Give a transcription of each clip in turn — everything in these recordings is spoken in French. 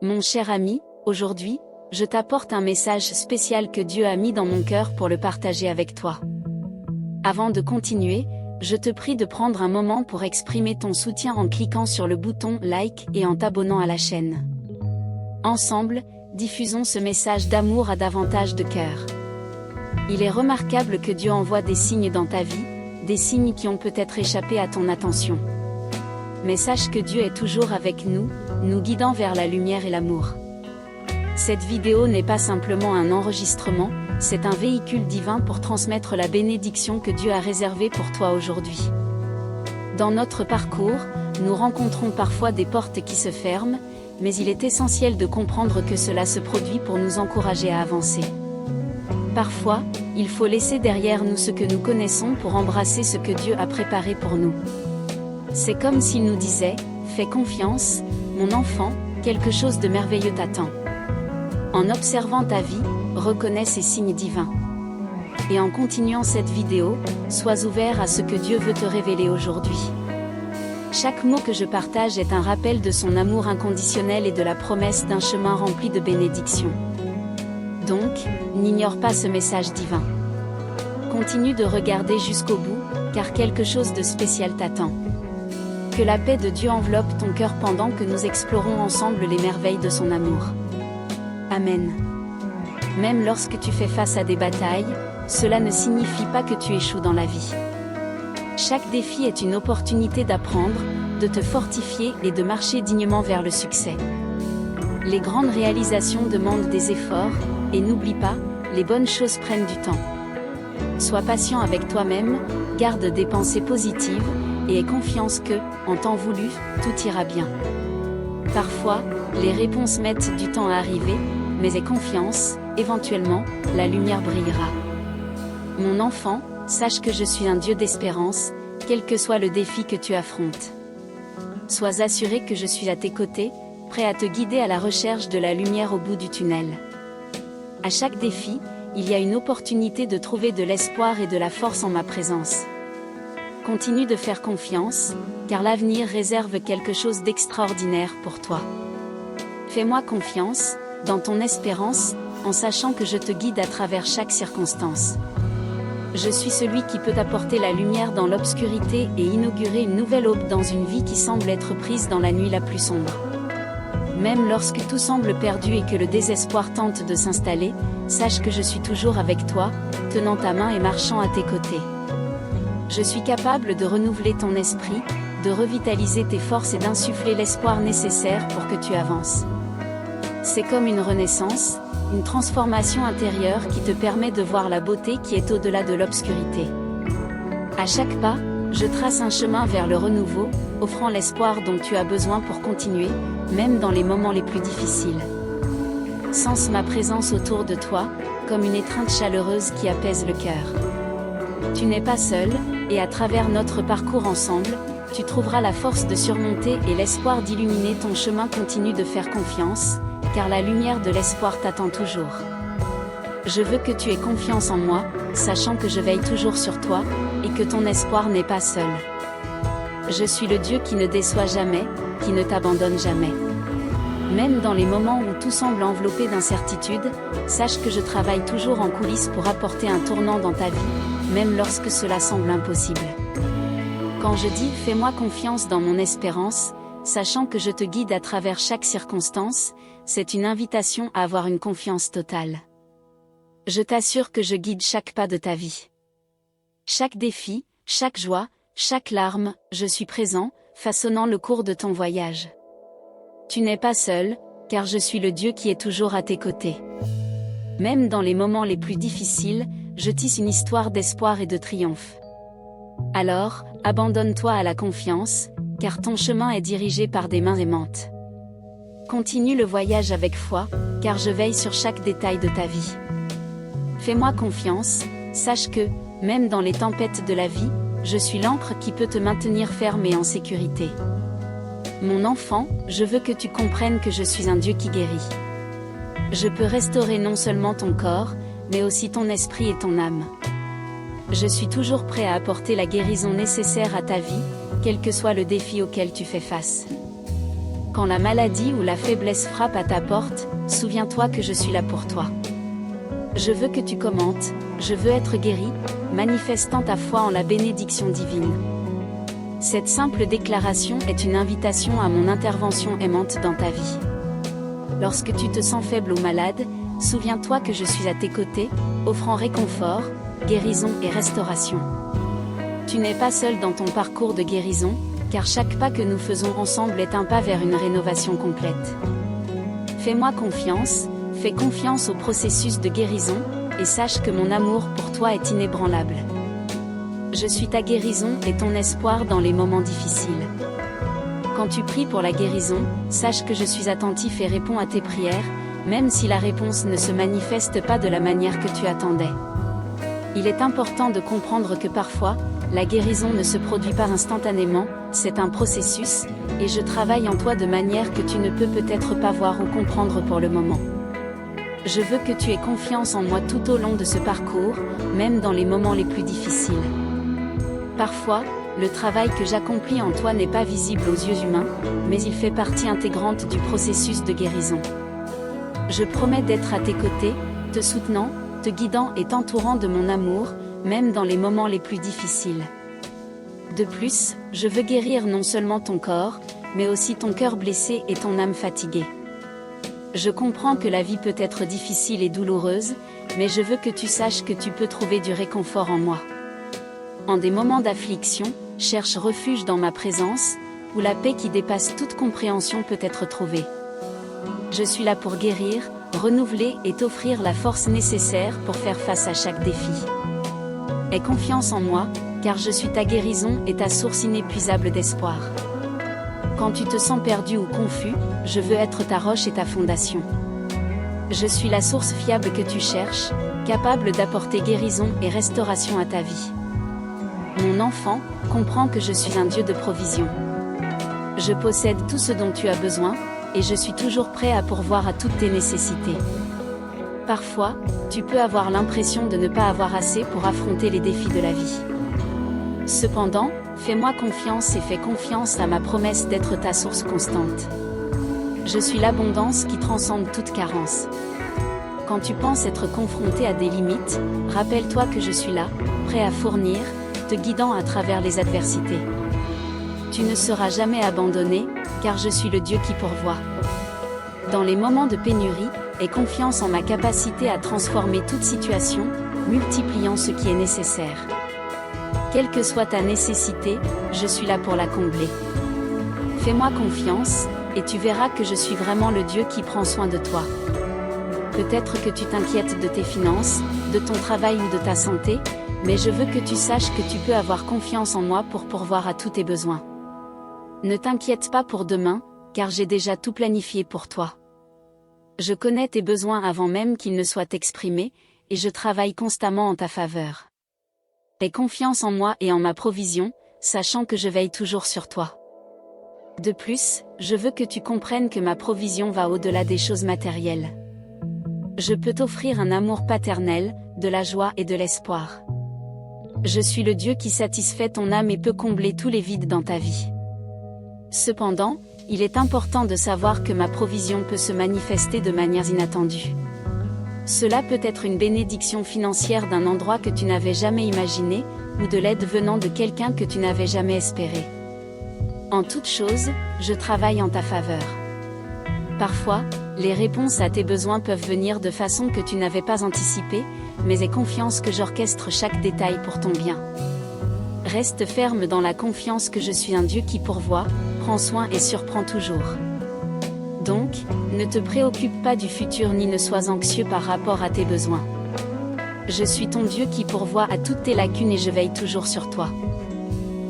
Mon cher ami, aujourd'hui, je t'apporte un message spécial que Dieu a mis dans mon cœur pour le partager avec toi. Avant de continuer, je te prie de prendre un moment pour exprimer ton soutien en cliquant sur le bouton like et en t'abonnant à la chaîne. Ensemble, diffusons ce message d'amour à davantage de cœurs. Il est remarquable que Dieu envoie des signes dans ta vie, des signes qui ont peut-être échappé à ton attention. Mais sache que Dieu est toujours avec nous, nous guidant vers la lumière et l'amour. Cette vidéo n'est pas simplement un enregistrement, c'est un véhicule divin pour transmettre la bénédiction que Dieu a réservée pour toi aujourd'hui. Dans notre parcours, nous rencontrons parfois des portes qui se ferment, mais il est essentiel de comprendre que cela se produit pour nous encourager à avancer. Parfois, il faut laisser derrière nous ce que nous connaissons pour embrasser ce que Dieu a préparé pour nous. C'est comme s'il nous disait, « Fais confiance, mon enfant, quelque chose de merveilleux t'attend. » En observant ta vie, reconnais ces signes divins. Et en continuant cette vidéo, sois ouvert à ce que Dieu veut te révéler aujourd'hui. Chaque mot que je partage est un rappel de son amour inconditionnel et de la promesse d'un chemin rempli de bénédictions. Donc, n'ignore pas ce message divin. Continue de regarder jusqu'au bout, car quelque chose de spécial t'attend. Que la paix de Dieu enveloppe ton cœur pendant que nous explorons ensemble les merveilles de son amour. Amen. Même lorsque tu fais face à des batailles, cela ne signifie pas que tu échoues dans la vie. Chaque défi est une opportunité d'apprendre, de te fortifier et de marcher dignement vers le succès. Les grandes réalisations demandent des efforts, et n'oublie pas, les bonnes choses prennent du temps. Sois patient avec toi-même, garde des pensées positives, et aie confiance que, en temps voulu, tout ira bien. Parfois, les réponses mettent du temps à arriver, mais aie confiance, éventuellement, la lumière brillera. Mon enfant, sache que je suis un Dieu d'espérance, quel que soit le défi que tu affrontes. Sois assuré que je suis à tes côtés, prêt à te guider à la recherche de la lumière au bout du tunnel. À chaque défi, il y a une opportunité de trouver de l'espoir et de la force en ma présence. Continue de faire confiance, car l'avenir réserve quelque chose d'extraordinaire pour toi. Fais-moi confiance, dans ton espérance, en sachant que je te guide à travers chaque circonstance. Je suis celui qui peut apporter la lumière dans l'obscurité et inaugurer une nouvelle aube dans une vie qui semble être prise dans la nuit la plus sombre. Même lorsque tout semble perdu et que le désespoir tente de s'installer, sache que je suis toujours avec toi, tenant ta main et marchant à tes côtés. Je suis capable de renouveler ton esprit, de revitaliser tes forces et d'insuffler l'espoir nécessaire pour que tu avances. C'est comme une renaissance, une transformation intérieure qui te permet de voir la beauté qui est au-delà de l'obscurité. À chaque pas, je trace un chemin vers le renouveau, offrant l'espoir dont tu as besoin pour continuer, même dans les moments les plus difficiles. Sens ma présence autour de toi, comme une étreinte chaleureuse qui apaise le cœur. Tu n'es pas seul, et à travers notre parcours ensemble, tu trouveras la force de surmonter et l'espoir d'illuminer ton chemin. Continue de faire confiance, car la lumière de l'espoir t'attend toujours. Je veux que tu aies confiance en moi, sachant que je veille toujours sur toi, et que ton espoir n'est pas seul. Je suis le Dieu qui ne déçoit jamais, qui ne t'abandonne jamais. Même dans les moments où tout semble enveloppé d'incertitude, sache que je travaille toujours en coulisses pour apporter un tournant dans ta vie, même lorsque cela semble impossible. Quand je dis « fais-moi confiance dans mon espérance », sachant que je te guide à travers chaque circonstance, c'est une invitation à avoir une confiance totale. Je t'assure que je guide chaque pas de ta vie. Chaque défi, chaque joie, chaque larme, je suis présent, façonnant le cours de ton voyage. Tu n'es pas seul, car je suis le Dieu qui est toujours à tes côtés. Même dans les moments les plus difficiles, je tisse une histoire d'espoir et de triomphe. Alors, abandonne-toi à la confiance, car ton chemin est dirigé par des mains aimantes. Continue le voyage avec foi, car je veille sur chaque détail de ta vie. Fais-moi confiance, sache que, même dans les tempêtes de la vie, je suis l'ancre qui peut te maintenir ferme et en sécurité. Mon enfant, je veux que tu comprennes que je suis un Dieu qui guérit. Je peux restaurer non seulement ton corps, mais aussi ton esprit et ton âme. Je suis toujours prêt à apporter la guérison nécessaire à ta vie, quel que soit le défi auquel tu fais face. Quand la maladie ou la faiblesse frappe à ta porte, souviens-toi que je suis là pour toi. Je veux que tu commentes, je veux être guéri, manifestant ta foi en la bénédiction divine. Cette simple déclaration est une invitation à mon intervention aimante dans ta vie. Lorsque tu te sens faible ou malade, souviens-toi que je suis à tes côtés, offrant réconfort, guérison et restauration. Tu n'es pas seul dans ton parcours de guérison, car chaque pas que nous faisons ensemble est un pas vers une rénovation complète. Fais-moi confiance, fais confiance au processus de guérison, et sache que mon amour pour toi est inébranlable. Je suis ta guérison et ton espoir dans les moments difficiles. Quand tu pries pour la guérison, sache que je suis attentif et réponds à tes prières, même si la réponse ne se manifeste pas de la manière que tu attendais. Il est important de comprendre que parfois, la guérison ne se produit pas instantanément, c'est un processus, et je travaille en toi de manière que tu ne peux peut-être pas voir ou comprendre pour le moment. Je veux que tu aies confiance en moi tout au long de ce parcours, même dans les moments les plus difficiles. Parfois, le travail que j'accomplis en toi n'est pas visible aux yeux humains, mais il fait partie intégrante du processus de guérison. Je promets d'être à tes côtés, te soutenant, te guidant et t'entourant de mon amour, même dans les moments les plus difficiles. De plus, je veux guérir non seulement ton corps, mais aussi ton cœur blessé et ton âme fatiguée. Je comprends que la vie peut être difficile et douloureuse, mais je veux que tu saches que tu peux trouver du réconfort en moi. En des moments d'affliction, cherche refuge dans ma présence, où la paix qui dépasse toute compréhension peut être trouvée. Je suis là pour guérir, renouveler et t'offrir la force nécessaire pour faire face à chaque défi. Aie confiance en moi, car je suis ta guérison et ta source inépuisable d'espoir. Quand tu te sens perdu ou confus, je veux être ta roche et ta fondation. Je suis la source fiable que tu cherches, capable d'apporter guérison et restauration à ta vie. Mon enfant, comprends que je suis un Dieu de provision. Je possède tout ce dont tu as besoin, et je suis toujours prêt à pourvoir à toutes tes nécessités. Parfois, tu peux avoir l'impression de ne pas avoir assez pour affronter les défis de la vie. Cependant, fais-moi confiance et fais confiance à ma promesse d'être ta source constante. Je suis l'abondance qui transcende toute carence. Quand tu penses être confronté à des limites, rappelle-toi que je suis là, prêt à fournir, te guidant à travers les adversités. Tu ne seras jamais abandonné, car je suis le Dieu qui pourvoit. Dans les moments de pénurie, aie confiance en ma capacité à transformer toute situation, multipliant ce qui est nécessaire. Quelle que soit ta nécessité, je suis là pour la combler. Fais-moi confiance, et tu verras que je suis vraiment le Dieu qui prend soin de toi. Peut-être que tu t'inquiètes de tes finances, de ton travail ou de ta santé, mais je veux que tu saches que tu peux avoir confiance en moi pour pourvoir à tous tes besoins. Ne t'inquiète pas pour demain, car j'ai déjà tout planifié pour toi. Je connais tes besoins avant même qu'ils ne soient exprimés, et je travaille constamment en ta faveur. Aie confiance en moi et en ma provision, sachant que je veille toujours sur toi. De plus, je veux que tu comprennes que ma provision va au-delà des choses matérielles. Je peux t'offrir un amour paternel, de la joie et de l'espoir. Je suis le Dieu qui satisfait ton âme et peut combler tous les vides dans ta vie. Cependant, il est important de savoir que ma provision peut se manifester de manières inattendues. Cela peut être une bénédiction financière d'un endroit que tu n'avais jamais imaginé, ou de l'aide venant de quelqu'un que tu n'avais jamais espéré. En toute chose, je travaille en ta faveur. Parfois, les réponses à tes besoins peuvent venir de façon que tu n'avais pas anticipée, mais aie confiance que j'orchestre chaque détail pour ton bien. Reste ferme dans la confiance que je suis un Dieu qui pourvoit, prend soin et surprend toujours. Donc, ne te préoccupe pas du futur ni ne sois anxieux par rapport à tes besoins. Je suis ton Dieu qui pourvoit à toutes tes lacunes et je veille toujours sur toi.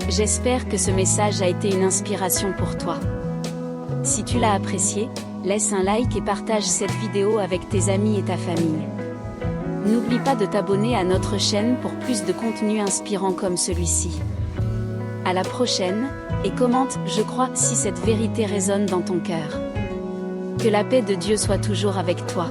J'espère que ce message a été une inspiration pour toi. Si tu l'as apprécié, laisse un like et partage cette vidéo avec tes amis et ta famille. N'oublie pas de t'abonner à notre chaîne pour plus de contenu inspirant comme celui-ci. À la prochaine, et commente « Je crois » si cette vérité résonne dans ton cœur. Que la paix de Dieu soit toujours avec toi.